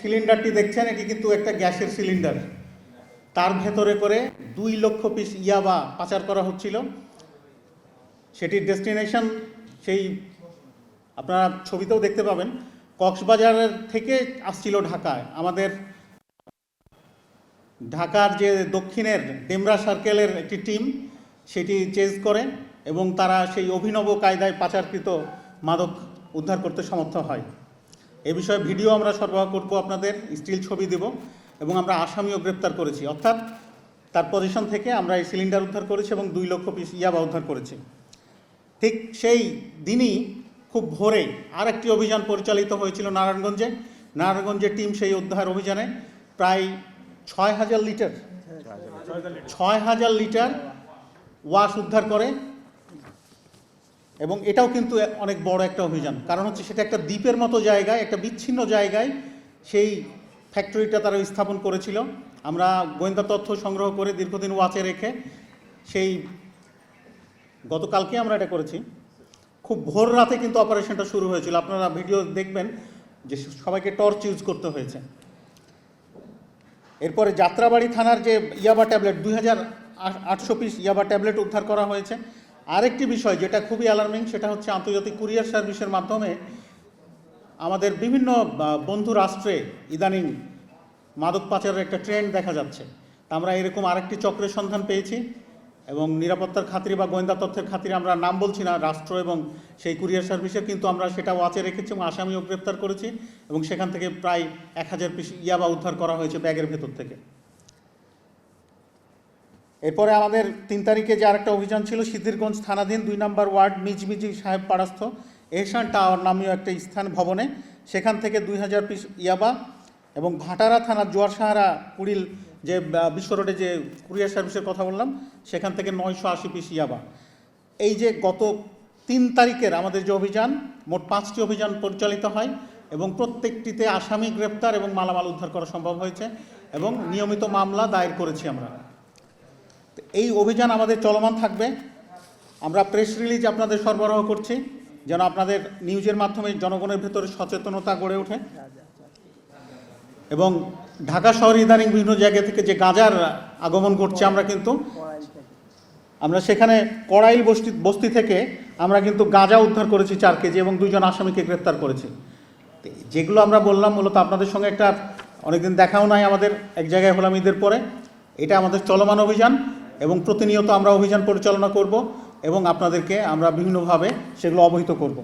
সিলিন্ডারটি দেখছেন, এটি কিন্তু একটা গ্যাসের সিলিন্ডার। তার ভেতরে করে 2 লক্ষ পিস ইয়াবা পাচার করা হচ্ছিল। সেটির ডেস্টিনেশন সেই আপনারা ছবিতেও দেখতে পাবেন, কক্সবাজারের থেকে আসছিল ঢাকায়। আমাদের ঢাকার যে দক্ষিণের ডেমরা সার্কেলের একটি টিম সেটি চেজ করে এবং তারা সেই অভিনব কায়দায় পাচারকৃত মাদক উদ্ধার করতে সমর্থ হয়। এ বিষয়ে ভিডিও আমরা সরবরাহ করব, আপনাদের স্টিল ছবি দেব, এবং আমরা আসামিও গ্রেপ্তার করেছি। অর্থাৎ তার পজিশন থেকে আমরা এই সিলিন্ডার উদ্ধার করেছি এবং 2 লক্ষ পিস ইয়াবা উদ্ধার করেছি। ঠিক সেই দিনই খুব ভোরে আরেকটি অভিযান পরিচালিত হয়েছিল নারায়ণগঞ্জে। নারায়ণগঞ্জের টিম সেই উদ্ধার অভিযানে প্রায় 6,000 লিটার ওয়াশ উদ্ধার করে। এবং এটাও কিন্তু অনেক বড় একটা অভিযান, কারণ হচ্ছে সেটা একটা দ্বীপের মতো জায়গায়, একটা বিচ্ছিন্ন জায়গায় সেই ফ্যাক্টরিটা তারা স্থাপন করেছিল। আমরা গোয়েন্দা তথ্য সংগ্রহ করে দীর্ঘদিন ওয়াচে রেখে সেই গতকালকে আমরা এটা করেছি। খুব ভোর রাতে কিন্তু অপারেশনটা শুরু হয়েছিল। আপনারা ভিডিও দেখবেন যে সবাইকে টর্চ ইউজ করতে হয়েছে। এরপরে যাত্রাবাড়ি থানার যে ইয়াবা ট্যাবলেট 2,800 পিস ইয়াবা ট্যাবলেট উদ্ধার করা হয়েছে। আরেকটি বিষয় যেটা খুবই অ্যালার্মিং, সেটা হচ্ছে আন্তর্জাতিক কুরিয়ার সার্ভিসের মাধ্যমে আমাদের বিভিন্ন বন্ধু রাষ্ট্রে ইদানিং মাদক পাচারের একটা ট্রেন্ড দেখা যাচ্ছে। তা আমরা এরকম আরেকটি চক্রের সন্ধান পেয়েছি এবং নিরাপত্তার খাতিরে বা গোয়েন্দা তথ্যের খাতিরে আমরা নাম বলছি না রাষ্ট্র এবং সেই কুরিয়ার সার্ভিসের, কিন্তু আমরা সেটা ওয়াচে রেখেছি এবং আসামিও গ্রেপ্তার করেছি এবং সেখান থেকে প্রায় 1,000 পিস ইয়াবা উদ্ধার করা হয়েছে ব্যাগের ভেতর থেকে। এরপরে আমাদের 3 তারিখে যে আরেকটা অভিযান ছিল, সিদ্ধিরগঞ্জ থানাধীন 2 নম্বর ওয়ার্ড মিজমিজি সাহেব পাড়াস্থ এহসান টাওয়ার নামীয় একটা স্থান ভবনে, সেখান থেকে 2,000 পিস ইয়াবা, এবং ভাটারা থানার জোয়ার সাহারা কুড়িল যে বিশ্ব রোডে যে কুরিয়ার সার্ভিসের কথা বললাম, সেখান থেকে 980 পিস ইয়াবা। এই যে গত 3 তারিখের আমাদের যে অভিযান, মোট 5টি অভিযান পরিচালিত হয় এবং প্রত্যেকটিতে আসামি গ্রেপ্তার এবং মালামাল উদ্ধার করা সম্ভব হয়েছে এবং নিয়মিত মামলা দায়ের করেছি আমরা। এই অভিযান আমাদের চলমান থাকবে। আমরা প্রেস রিলিজ আপনাদের সরবরাহ করছি যেন আপনাদের নিউজের মাধ্যমে জনগণের ভেতরে সচেতনতা গড়ে ওঠে। এবং ঢাকা শহরে ইদানিং বিভিন্ন জায়গা থেকে যে গাঁজার আগমন ঘটছে, আমরা সেখানে কড়াইল বস্তি থেকে আমরা কিন্তু গাঁজা উদ্ধার করেছি 4 কেজি এবং 2 জন আসামিকে গ্রেপ্তার করেছি। যেগুলো আমরা বললাম মূলত আপনাদের সঙ্গে একটা অনেকদিন দেখাও নাই আমাদের, এক জায়গায় হলাম ঈদের পরে। এটা আমাদের চলমান অভিযান এবং প্রতিনিয়ত আমরা অভিযান পরিচালনা করব এবং আপনাদেরকে আমরা বিভিন্নভাবে সেগুলো অবহিত করব।